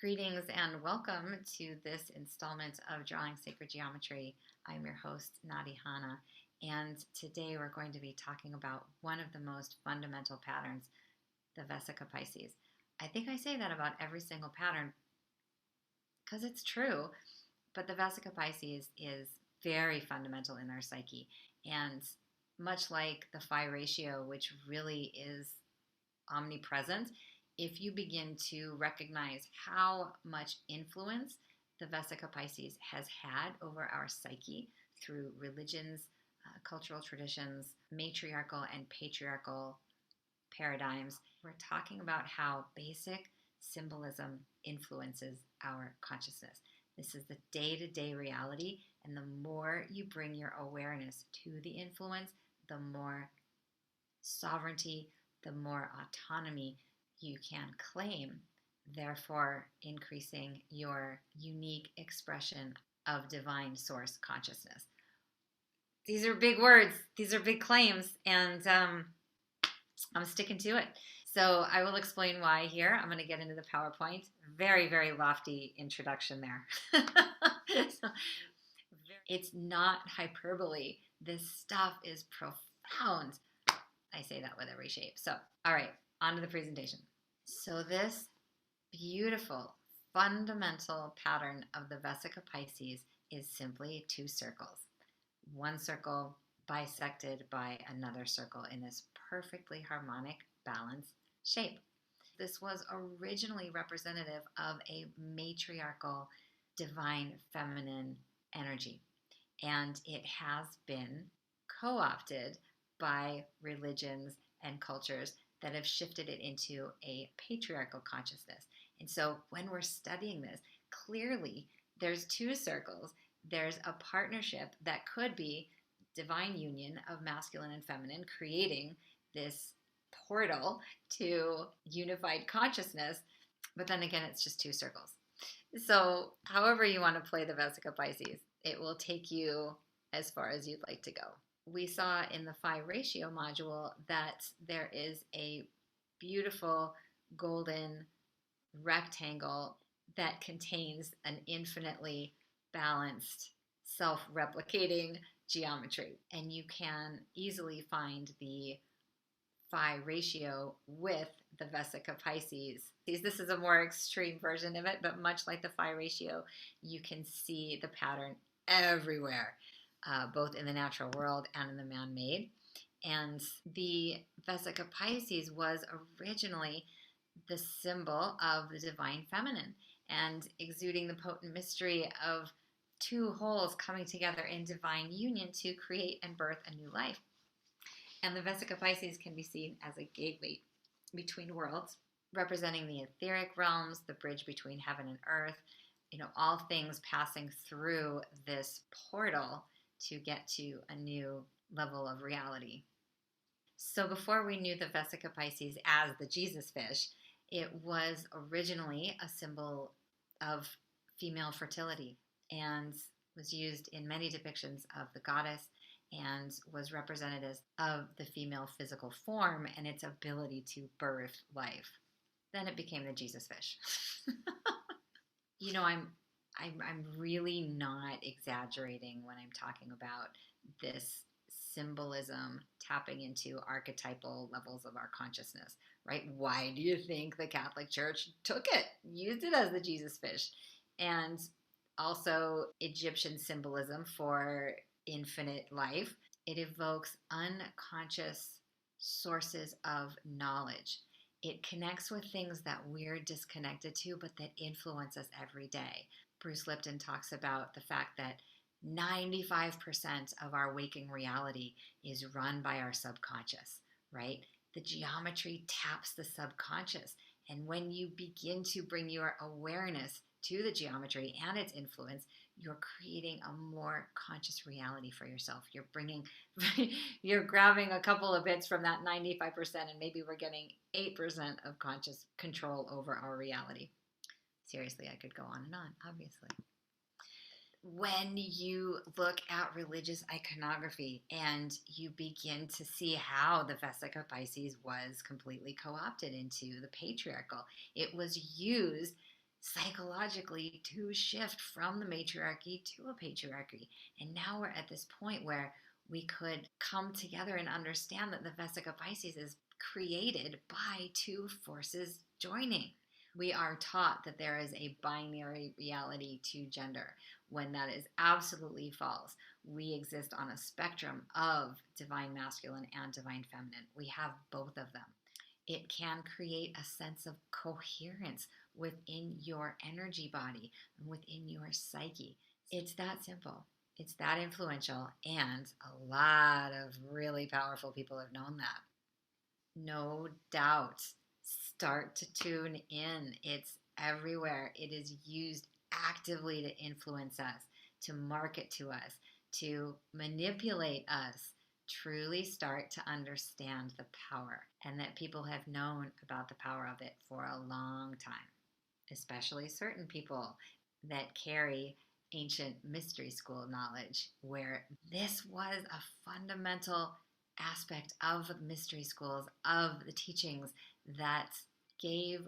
Greetings and welcome to this installment of Drawing Sacred Geometry. I'm your host, Nadi Hanna, and today we're going to be talking about one of the most fundamental patterns, the Vesica Pisces. I think I say that about every single pattern because it's true, but the Vesica Pisces is very fundamental in our psyche, and much like the phi ratio, which really is omnipresent, if you begin to recognize how much influence the Vesica Pisces has had over our psyche through religions, cultural traditions, matriarchal and patriarchal paradigms, we're talking about how basic symbolism influences our consciousness. This is the day-to-day reality, and the more you bring your awareness to the influence, the more sovereignty, the more autonomy you can claim, therefore increasing your unique expression of divine source consciousness. These are big words, these are big claims, and I'm sticking to it. So I will explain why here. I'm going to get into the PowerPoint. Very, very lofty introduction there. So, it's not hyperbole. This stuff is profound. I say that with every shape. So, all right, on to the presentation. So this beautiful, fundamental pattern of the Vesica Pisces is simply two circles. One circle bisected by another circle in this perfectly harmonic, balanced shape. This was originally representative of a matriarchal, divine feminine energy, and it has been co-opted by religions and cultures that have shifted it into a patriarchal consciousness. And so when we're studying this, clearly there's two circles. There's a partnership that could be divine union of masculine and feminine, creating this portal to unified consciousness. But then again, it's just two circles. So however you want to play the Vesica Pisces, it will take you as far as you'd like to go. We saw in the phi ratio module that there is a beautiful golden rectangle that contains an infinitely balanced, self-replicating geometry. And you can easily find the phi ratio with the Vesica Pisces. This is a more extreme version of it, but much like the phi ratio, you can see the pattern everywhere. Both in the natural world and in the man-made. And the Vesica Pisces was originally the symbol of the divine feminine and exuding the potent mystery of two wholes coming together in divine union to create and birth a new life. And the Vesica Pisces can be seen as a gateway between worlds, representing the etheric realms, the bridge between heaven and earth, all things passing through this portal to get to a new level of reality. So before we knew the Vesica Pisces as the Jesus fish, it was originally a symbol of female fertility and was used in many depictions of the goddess and was representative of the female physical form and its ability to birth life. Then it became the Jesus fish. I'm really not exaggerating when I'm talking about this symbolism tapping into archetypal levels of our consciousness, right? Why do you think the Catholic Church took it, used it as the Jesus fish? And also Egyptian symbolism for infinite life. It evokes unconscious sources of knowledge. It connects with things that we're disconnected to, but that influence us every day. Bruce Lipton talks about the fact that 95% of our waking reality is run by our subconscious, right? The geometry taps the subconscious. And when you begin to bring your awareness to the geometry and its influence, you're creating a more conscious reality for yourself. You're grabbing a couple of bits from that 95%, and maybe we're getting 8% of conscious control over our reality. Seriously, I could go on and on, obviously. When you look at religious iconography and you begin to see how the Vesica Pisces was completely co-opted into the patriarchal, it was used psychologically to shift from the matriarchy to a patriarchy. And now we're at this point where we could come together and understand that the Vesica Pisces is created by two forces joining. We are taught that there is a binary reality to gender, when that is absolutely false. We exist on a spectrum of divine masculine and divine feminine. We have both of them. It can create a sense of coherence within your energy body and within your psyche. It's that simple. It's that influential, and a lot of really powerful people have known that. No doubt. Start to tune in. It's everywhere. It is used actively to influence us, to market to us, to manipulate us. Truly start to understand the power, and that people have known about the power of it for a long time, especially certain people that carry ancient mystery school knowledge, where this was a fundamental aspect of mystery schools, of the teachings that gave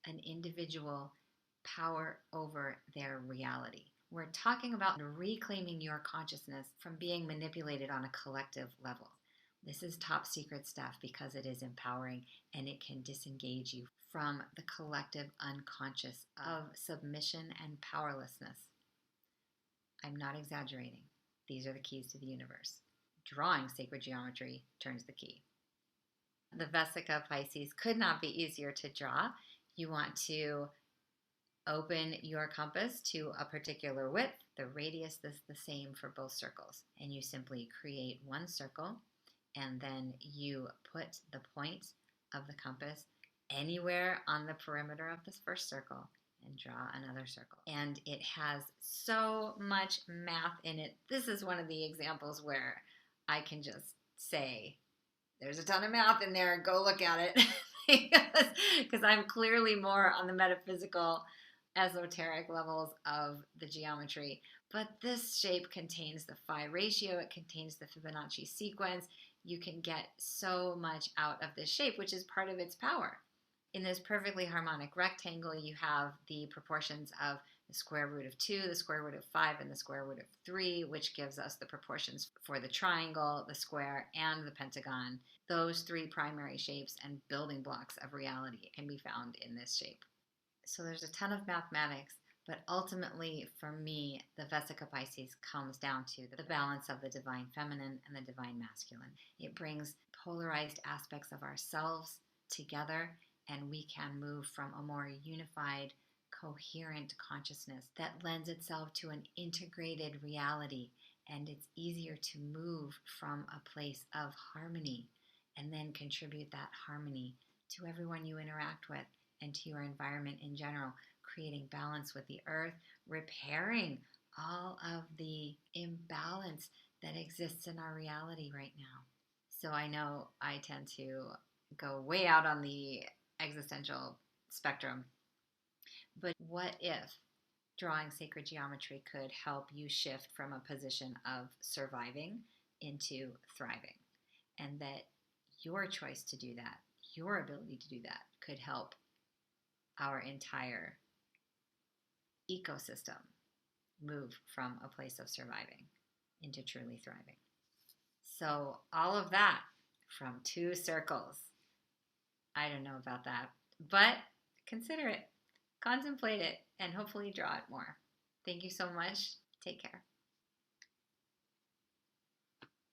an individual power over their reality. We're talking about reclaiming your consciousness from being manipulated on a collective level. This is top secret stuff because it is empowering, and it can disengage you from the collective unconscious of submission and powerlessness. I'm not exaggerating. These are the keys to the universe. Drawing sacred geometry turns the key. The Vesica Pisces could not be easier to draw. You want to open your compass to a particular width. The radius is the same for both circles. And you simply create one circle, and then you put the point of the compass anywhere on the perimeter of this first circle and draw another circle. And it has so much math in it. This is one of the examples where I can just say, there's a ton of math in there, go look at it. Because I'm clearly more on the metaphysical, esoteric levels of the geometry. But this shape contains the phi ratio, it contains the Fibonacci sequence. You can get so much out of this shape, which is part of its power. In this perfectly harmonic rectangle, you have the proportions of the square root of 2, the square root of 5, and the square root of 3, which gives us the proportions for the triangle, the square, and the pentagon. Those three primary shapes and building blocks of reality can be found in this shape. So there's a ton of mathematics, but ultimately, for me, the Vesica Pisces comes down to the balance of the divine feminine and the divine masculine. It brings polarized aspects of ourselves together, and we can move from a more unified, coherent consciousness that lends itself to an integrated reality, and it's easier to move from a place of harmony and then contribute that harmony to everyone you interact with and to your environment in general, creating balance with the earth, repairing all of the imbalance that exists in our reality right now. So I know I tend to go way out on the existential spectrum, but what if drawing sacred geometry could help you shift from a position of surviving into thriving, and that your choice to do that, your ability to do that, could help our entire ecosystem move from a place of surviving into truly thriving. So all of that from two circles. I don't know about that, but consider it, contemplate it, and hopefully draw it more. Thank you so much. Take care.